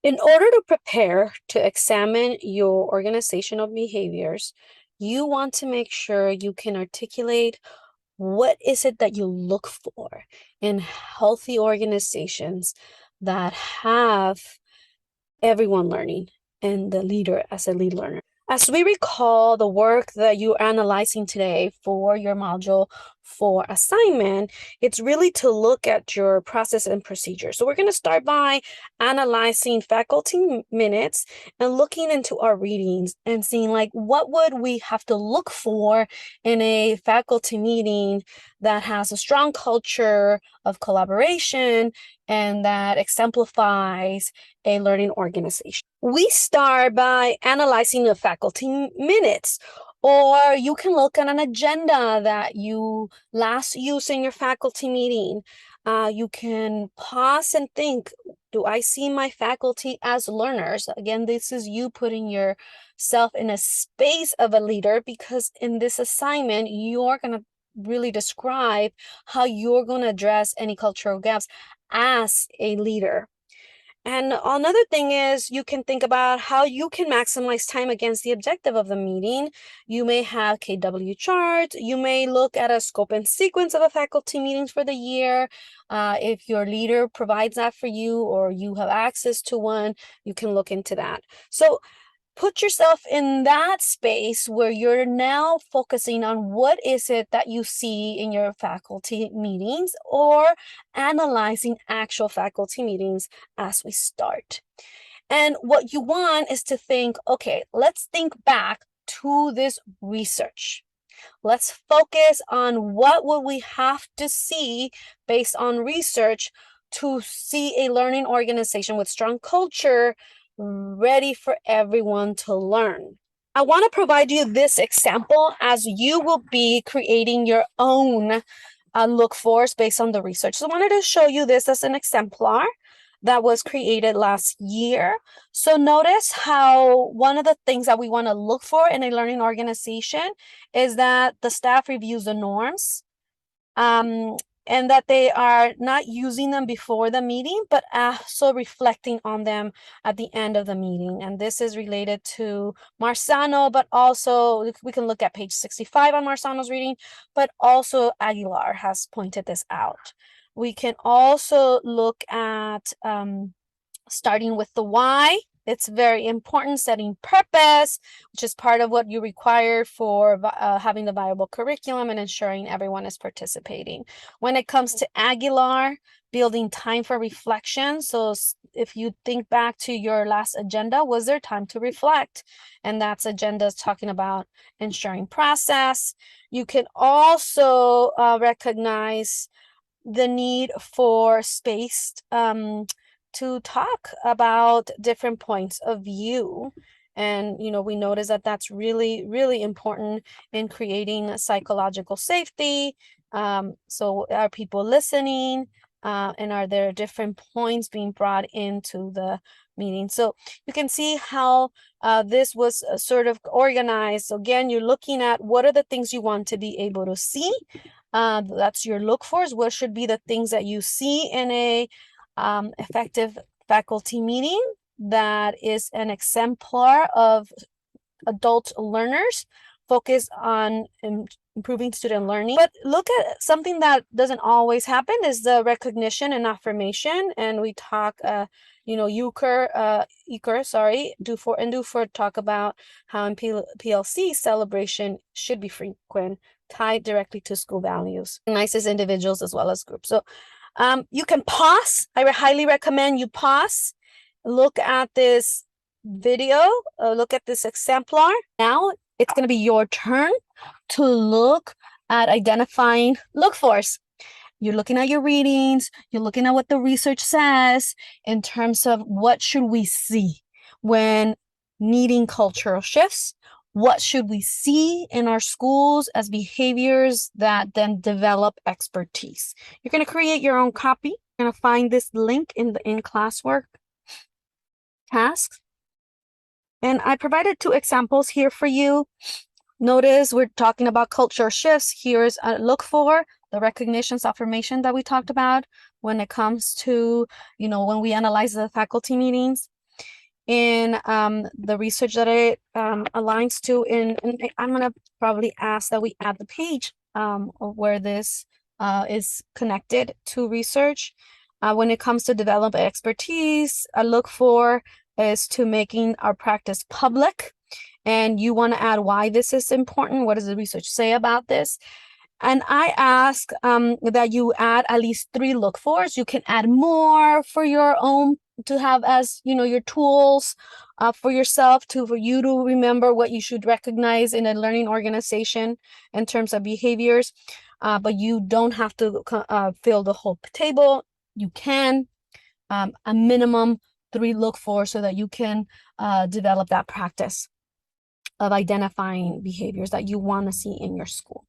In order to prepare to examine your organizational behaviors, you want to make sure you can articulate what is it that you look for in healthy organizations that have everyone learning and the leader as a lead learner. As we recall the work that you're analyzing today for your module for assignment, it's really to look at your process and procedure. So we're going to start by analyzing faculty minutes and looking into our readings and seeing like what would we have to look for in a faculty meeting that has a strong culture of collaboration and that exemplifies a learning organization. We start by analyzing the faculty minutes, or you can look at an agenda that you last used in your faculty meeting. You can pause and think, do I see my faculty as learners? Again, this is you putting yourself in a space of a leader, because in this assignment, you're going to really describe how you're going to address any cultural gaps as a leader. And another thing is you can think about how you can maximize time against the objective of the meeting. You may have KW charts. You may look at a scope and sequence of a faculty meetings for the year. If your leader provides that for you or you have access to one, you can look into that. So put yourself in that space where you're now focusing on what is it that you see in your faculty meetings, or analyzing actual faculty meetings as we start. And what you want is to think, okay, let's think back to this research. Let's focus on what would we have to see based on research to see a learning organization with strong culture ready for everyone to learn. I want to provide you this example as you will be creating your own look fors based on the research. So I wanted to show you this as an exemplar that was created last year. So notice how one of the things that we want to look for in a learning organization is that the staff reviews the norms, and that they are not using them before the meeting, but also reflecting on them at the end of the meeting. And this is related to Marzano, but also we can look at page 65 on Marzano's reading, but also Aguilar has pointed this out. We can also look at starting with the why. It's very important, setting purpose, which is part of what you require for having the viable curriculum and ensuring everyone is participating. When it comes to Aguilar, building time for reflection. So if you think back to your last agenda, was there time to reflect? And that's agenda is talking about ensuring process. You can also recognize the need for spaced to talk about different points of view. And, we notice that that's really, really important in creating psychological safety. So are people listening? And are there different points being brought into the meeting? So you can see how this was sort of organized. So again, you're looking at what are the things you want to be able to see. That's your look fors. What should be the things that you see in a effective faculty meeting that is an exemplar of adult learners focused on improving student learning. But look at something that doesn't always happen is the recognition and affirmation. And we talk, Dufour talk about how in PLC celebration should be frequent, tied directly to school values, nice as individuals as well as groups. So you can pause. I highly recommend you pause, look at this video, look at this exemplar. Now it's going to be your turn to look at identifying look fors. You're looking at your readings, you're looking at what the research says in terms of what should we see when needing cultural shifts. What should we see in our schools as behaviors that then develop expertise? You're going to create your own copy. You're going to find this link in the in-classwork tasks. And I provided 2 examples here for you. Notice we're talking about cultural shifts. Here's a look for the recognitions, affirmation that we talked about when it comes to, when we analyze the faculty meetings. in the research that it aligns to. And I'm gonna probably ask that we add the page of where this is connected to research. When it comes to develop expertise, I look for is to making our practice public. And you want to add why this is important. What does the research say about this? And I ask that you add at least 3 look fors. You can add more for your own to have as, you know, your tools for yourself for you to remember what you should recognize in a learning organization in terms of behaviors. But you don't have to fill the whole table. You can a minimum 3 look for so that you can develop that practice of identifying behaviors that you want to see in your school.